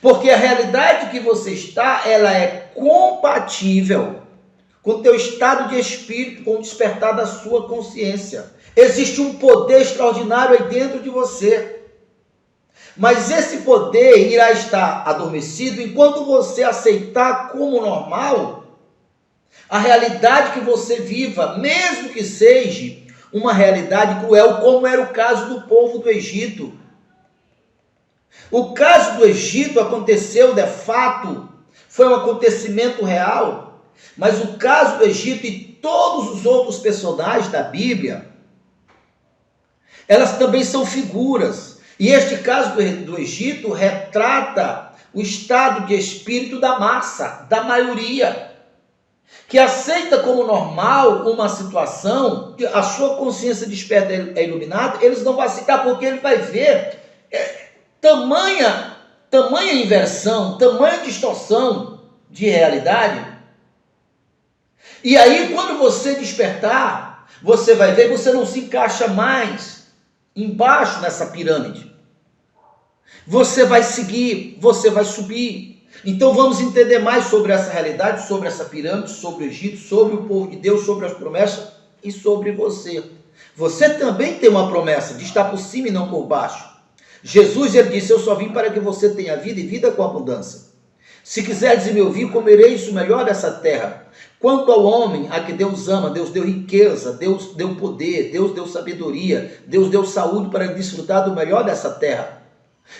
Porque a realidade que você está, ela é compatível com o teu estado de espírito, com o despertar da sua consciência. Existe um poder extraordinário aí dentro de você. Mas esse poder irá estar adormecido enquanto você aceitar como normal a realidade que você viva, mesmo que seja uma realidade cruel, como era o caso do povo do Egito. O caso do Egito aconteceu de fato, foi um acontecimento real, mas o caso do Egito e todos os outros personagens da Bíblia, elas também são figuras. E este caso do Egito retrata o estado de espírito da massa, da maioria, que aceita como normal uma situação, que a sua consciência desperta é iluminada, eles não vão aceitar, porque ele vai ver tamanha inversão, tamanha distorção de realidade. E aí, quando você despertar, você vai ver que você não se encaixa mais embaixo nessa pirâmide. Você vai seguir, você vai subir. Então vamos entender mais sobre essa realidade, sobre essa pirâmide, sobre o Egito, sobre o povo de Deus, sobre as promessas e sobre você. Você também tem uma promessa de estar por cima e não por baixo. Jesus, ele disse, eu só vim para que você tenha vida e vida com abundância. Se quiseres me ouvir, comereis o melhor dessa terra. Quanto ao homem a que Deus ama, Deus deu riqueza, Deus deu poder, Deus deu sabedoria, Deus deu saúde para desfrutar do melhor dessa terra.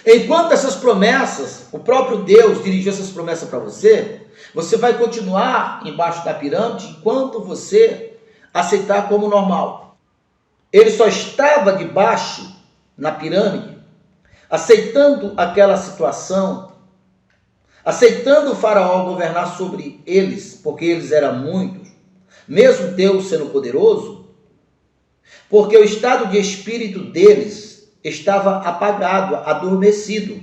Enquanto essas promessas, o próprio Deus dirigiu essas promessas para você, você vai continuar embaixo da pirâmide enquanto você aceitar como normal. Ele só estava debaixo, na pirâmide, aceitando aquela situação, aceitando o faraó governar sobre eles, porque eles eram muitos, mesmo Deus sendo poderoso, porque o estado de espírito deles estava apagado, adormecido.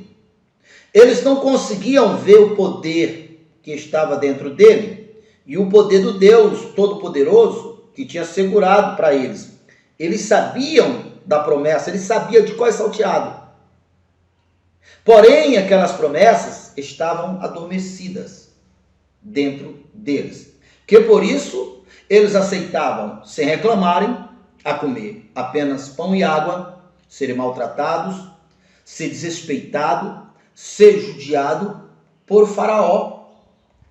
Eles não conseguiam ver o poder que estava dentro dele e o poder do Deus Todo-Poderoso que tinha assegurado para eles. Eles sabiam da promessa, eles sabiam de qual é salteado. Porém, aquelas promessas estavam adormecidas dentro deles. Que por isso, eles aceitavam, sem reclamarem, a comer apenas pão e água, serem maltratados, ser desrespeitado, ser judiado por Faraó.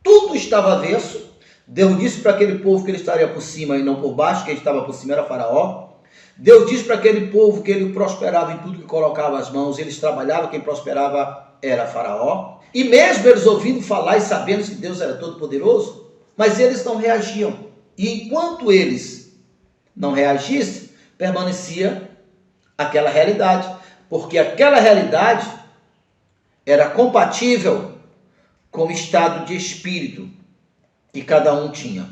Tudo estava avesso. Deus disse para aquele povo que ele estaria por cima e não por baixo, quem estava por cima era Faraó. Deus disse para aquele povo que ele prosperava em tudo que colocava as mãos, eles trabalhavam, quem prosperava era Faraó. E mesmo eles ouvindo falar e sabendo que Deus era todo poderoso, mas eles não reagiam. E enquanto eles não reagissem, permanecia aquela realidade, porque aquela realidade era compatível com o estado de espírito que cada um tinha.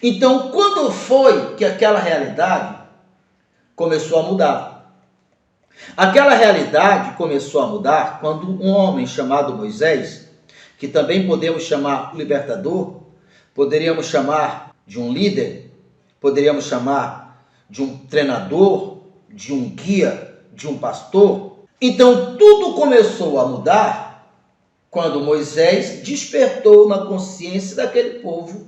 Então, quando foi que aquela realidade começou a mudar? Aquela realidade começou a mudar quando um homem chamado Moisés, que também podemos chamar libertador, poderíamos chamar de um líder, poderíamos chamar de um treinador, de um guia, de um pastor. Então tudo começou a mudar quando Moisés despertou na consciência daquele povo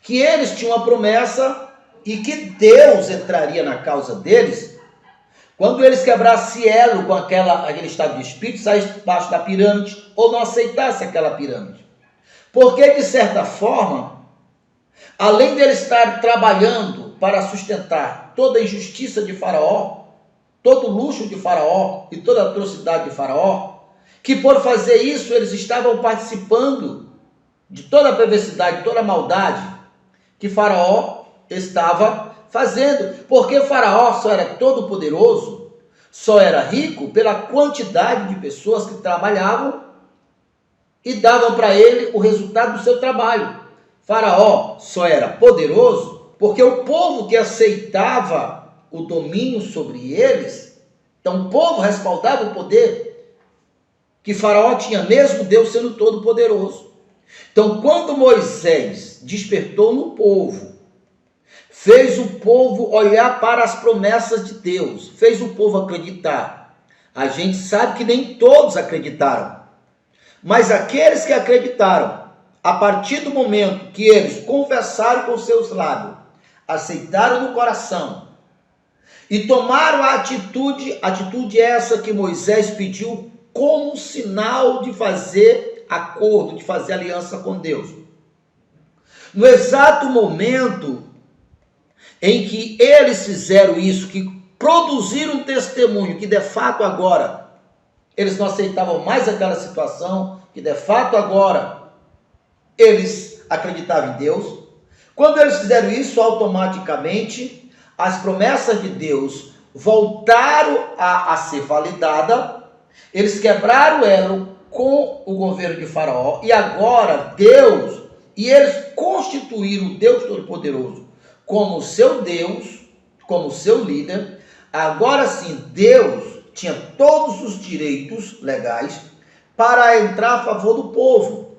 que eles tinham uma promessa e que Deus entraria na causa deles quando eles quebrassem elo com aquele estado de espírito, saíssem debaixo da pirâmide ou não aceitassem aquela pirâmide. Porque, de certa forma, além de eles estar trabalhando para sustentar toda a injustiça de Faraó, todo o luxo de Faraó e toda a atrocidade de Faraó, que por fazer isso eles estavam participando de toda a perversidade, toda a maldade que Faraó estava fazendo, porque Faraó só era todo poderoso, só era rico pela quantidade de pessoas que trabalhavam e davam para ele o resultado do seu trabalho. Faraó só era poderoso porque o povo que aceitava o domínio sobre eles, então o povo respaldava o poder que Faraó tinha, mesmo Deus sendo todo poderoso. Então, quando Moisés despertou no povo, fez o povo olhar para as promessas de Deus, fez o povo acreditar. A gente sabe que nem todos acreditaram, Mas aqueles que acreditaram, a partir do momento que eles confessaram com seus lábios, aceitaram no coração e tomaram a atitude essa que Moisés pediu como sinal de fazer acordo, de fazer aliança com Deus. No exato momento em que eles fizeram isso, que produziram um testemunho, que de fato agora eles não aceitavam mais aquela situação, que de fato agora eles acreditavam em Deus. Quando eles fizeram isso, automaticamente as promessas de Deus voltaram a ser validadas. Eles quebraram o elo com o governo de Faraó e agora Deus, e eles constituíram o Deus Todo-Poderoso como seu Deus, como seu líder. Agora sim, Deus tinha todos os direitos legais para entrar a favor do povo.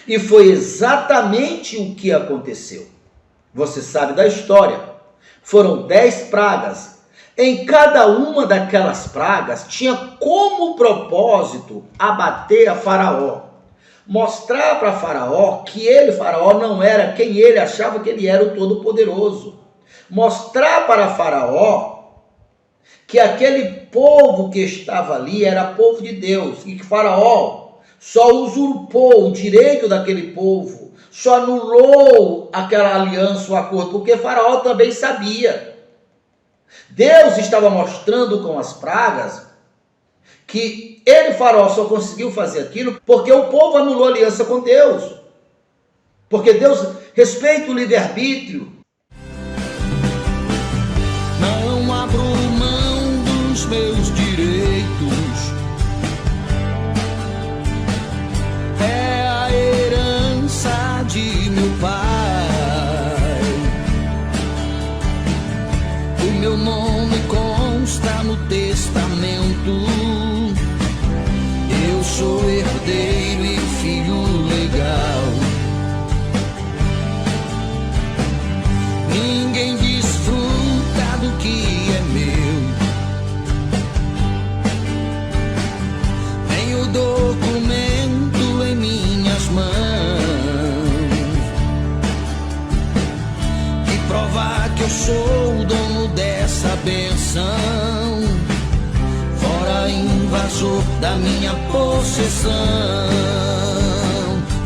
E foi exatamente o que aconteceu. Você sabe da história. Foram 10 pragas. Em cada uma daquelas pragas tinha como propósito abater a Faraó. Mostrar para Faraó que Faraó, não era quem ele achava que ele era, o Todo-Poderoso. Mostrar para Faraó que aquele povo que estava ali era povo de Deus, e que Faraó só usurpou o direito daquele povo, só anulou aquela aliança, o acordo, porque Faraó também sabia. Deus estava mostrando com as pragas que Faraó, só conseguiu fazer aquilo porque o povo anulou a aliança com Deus. Porque Deus respeita o livre-arbítrio. Não abro mão dos meus direitos. É a herança de meu pai. O meu nome consta no testamento. Eu sou herdeiro e filho legal. Ninguém desfruta do que é meu. Tenho documento em minhas mãos que prova que eu sou o dono dessa benção. Fora invasor da minha possessão.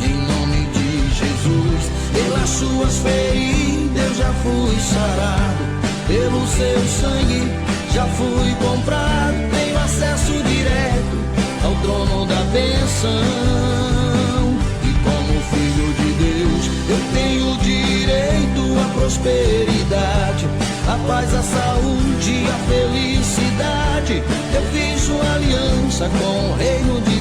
Em nome de Jesus, pelas suas feridas eu já fui sarado. Pelo seu sangue já fui comprado. Tenho acesso direto ao trono da bênção. E como filho de Deus eu tenho direito à prosperidade, a paz, a saúde, a felicidade. Eu fiz uma aliança com o reino de